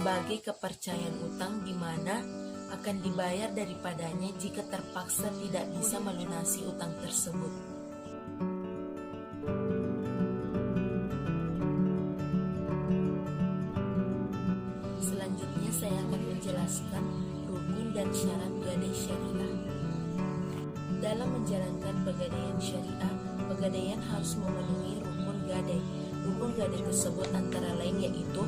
sebagai kepercayaan utang di mana akan dibayar daripadanya jika terpaksa tidak bisa melunasi utang tersebut. Selanjutnya saya akan menjelaskan rukun dan syarat gadai syariah. Dalam menjalankan pegadaian syariah, pegadaian harus memenuhi rukun gadai. Rukun gadai tersebut antara lain yaitu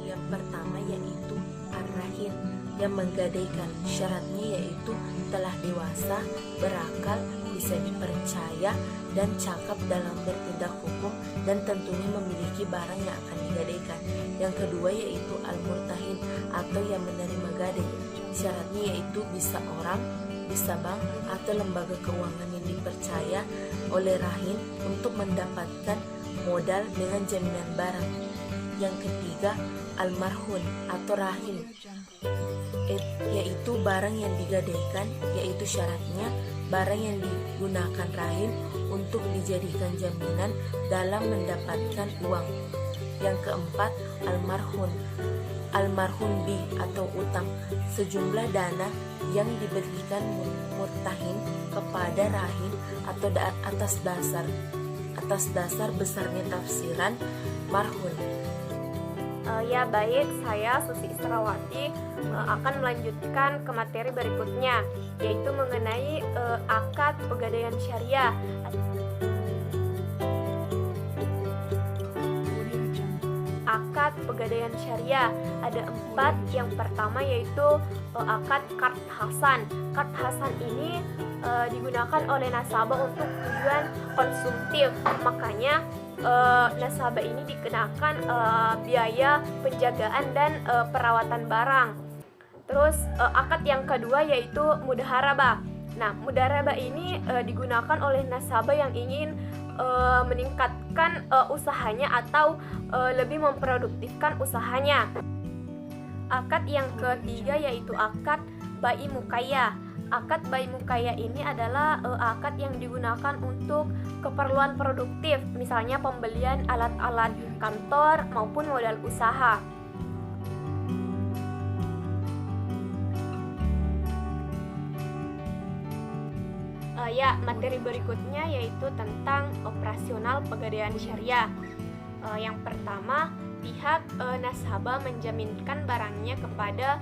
yang pertama yaitu ar-rahin yang menggadaikan. Syaratnya yaitu telah dewasa, berakal, bisa dipercaya, dan cakap dalam bertindak hukum, dan tentunya memiliki barang yang akan digadaikan. Yang kedua yaitu al-murtahin atau yang menerima gadai. Syaratnya yaitu bisa orang, bisa bank atau lembaga keuangan yang dipercaya oleh rahin untuk mendapatkan modal dengan jaminan barang. Yang ketiga al-marhun atau rahin, yaitu barang yang digadaikan, yaitu syaratnya barang yang digunakan rahin untuk dijadikan jaminan dalam mendapatkan uang. Yang keempat almarhun bi atau utang, sejumlah dana yang diberikan murtahin kepada rahin atau atas dasar besarnya tafsiran marhun. Ya baik, saya Susi Istrawati akan melanjutkan ke materi berikutnya, yaitu mengenai akad pegadaian syariah. Akad pegadaian syariah ada 4. Yang pertama yaitu akad qard hasan. Qard hasan ini digunakan oleh nasabah untuk tujuan konsumtif, makanya nasabah ini dikenakan biaya penjagaan dan perawatan barang. Terus akad yang kedua yaitu mudaharabah. Nah, mudaharabah ini digunakan oleh nasabah yang ingin meningkatkan usahanya atau lebih memproduktifkan usahanya. Akad yang ketiga yaitu akad bai mukaya. Akad bai mukaya ini adalah akad yang digunakan untuk keperluan produktif, misalnya pembelian alat-alat kantor maupun modal usaha. Materi berikutnya yaitu tentang operasional pegadaian syariah. Yang pertama, pihak nasabah menjaminkan barangnya kepada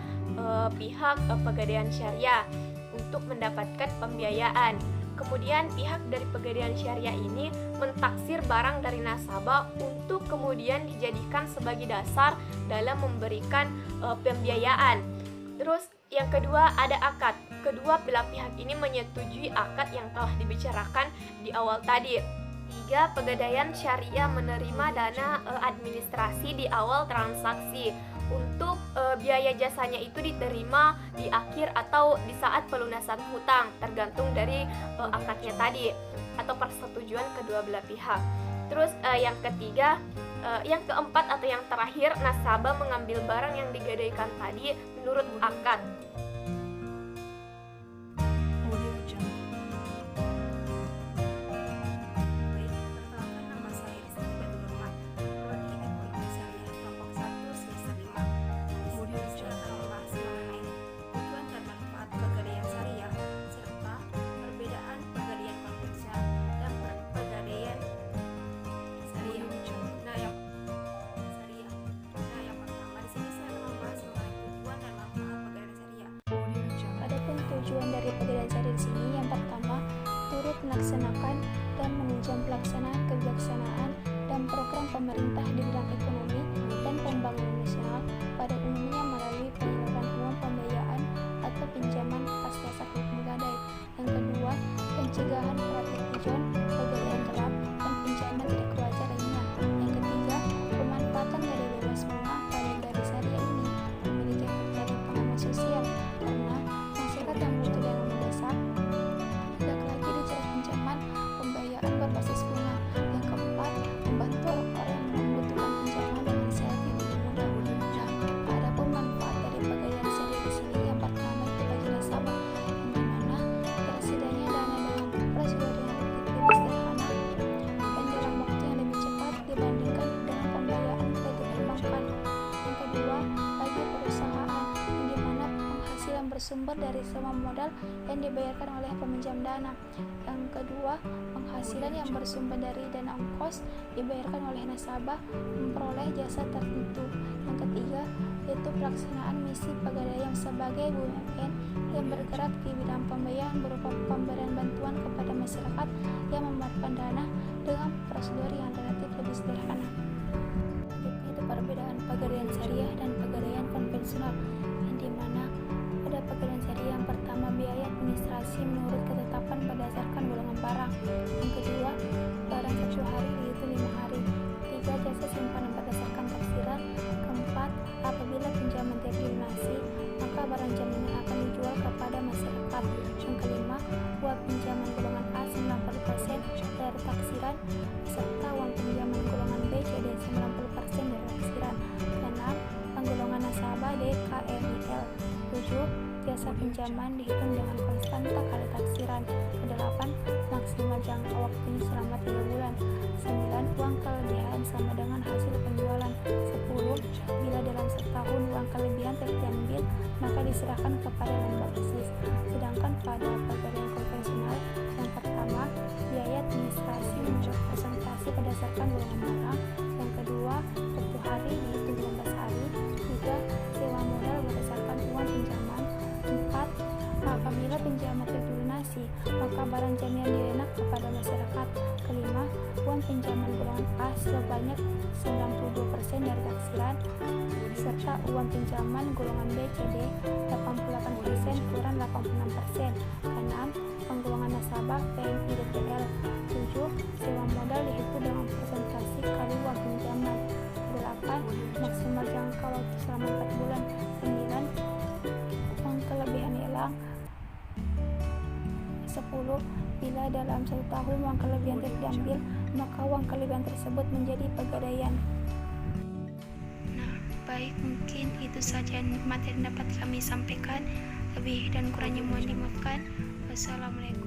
pihak pegadaian syariah untuk mendapatkan pembiayaan. Kemudian pihak dari pegadaian syariah ini mentaksir barang dari nasabah untuk kemudian dijadikan sebagai dasar dalam memberikan pembiayaan. Terus yang kedua ada akad. Kedua belah pihak ini menyetujui akad yang telah dibicarakan di awal tadi. 3. Pegadaian syariah menerima dana administrasi di awal transaksi. Untuk biaya jasanya itu diterima di akhir atau di saat pelunasan hutang, tergantung dari akadnya tadi atau persetujuan kedua belah pihak. Terus yang ketiga, yang keempat atau yang terakhir, nasabah mengambil barang yang digadaikan tadi menurut akad. Tujuan dari pegadaian syariah di sini yang pertama, turut melaksanakan dan menunjang pelaksanaan kebijaksanaan dan program pemerintah di bidang ekonomi dan pembangunan nasional pada umumnya melalui penyaluran uang pembiayaan atau pinjaman atas dasar hukum gadai. Yang kedua, pencegahan praktik pinjam, pegadaian gelap, dan pinjaman tidak berwajar lainnya. Yang ketiga, pemanfaatan gadai bebas bunga pada gadai syariah ini memiliki efek dari pengaman sosial karena masyarakat yang butuh dana mendesak tidak lagi dijerat pinjaman pembiayaan berbasis bunga. Yang keempat, membantu orang yang membutuhkan pinjaman dengan syarat yang lebih mudah. Nah, bersumber dari semua modal yang dibayarkan oleh peminjam dana. Yang kedua, penghasilan yang bersumber dari dana ongkos dibayarkan oleh nasabah memperoleh jasa tertentu. Yang ketiga, yaitu pelaksanaan misi Pegadaian sebagai BUMN yang bergerak di bidang pembiayaan berupa pemberian bantuan kepada masyarakat yang memerlukan dana dengan prosedur yang relatif lebih sederhana. Itu perbedaan Pegadaian Syariah dan Pegadaian konvensional, yang dimana pada Pegadaian Syariah yang pertama biaya administrasi menurut ketetapan berdasarkan golongan barang, yang kedua barang 1 hari yaitu 5 hari, ketiga jasa simpanan berdasarkan taksiran, keempat apabila pinjaman tidak dilunasi maka barang jaminan akan dijual kepada masyarakat, yang kelima uang pinjaman golongan A 90% dari taksiran serta uang pinjaman golongan B CD 90% dari taksiran, keenam penggolongan nasabah DKMIL, 7 jasa pinjaman dihitung dengan konstanta kali taksiran, kedelapan maksimal jangka waktunya selama 3 bulan, 9 uang kelebihan sama dengan hasil penjualan, 10 bila dalam setahun uang kelebihan tidak diambil maka diserahkan kepada lembah basis. Sedangkan pada Pegadaian konvensional yang pertama biaya administrasi menurut presentasi berdasarkan golongan barang, yang kedua 1 hari dihitung 15 hari, 3 sewa modal berdasarkan uang pinjaman, 4 apabila pinjaman tidak dilunasi maka barang jaminan dilenak kepada masyarakat, kelima uang pinjaman golongan A sebanyak 92% dari taksiran serta uang pinjaman golongan B CD 88% kurang 86%, keenam penggolongan nasabah PMI DPL, 7 sewa modal dihitung dengan presentasi kali uang pinjaman, kedelapan maksimal jangka waktu selama 4 bulan, 9 uang kelebihan hilang, 10 bila dalam 1 tahun uang kelebihan tidak diambil maka uang kelebihan tersebut menjadi pegadaian. Nah, baik, mungkin itu saja materi yang dapat kami sampaikan. Lebih dan kurangnya mohon dimaafkan. Wassalamualaikum.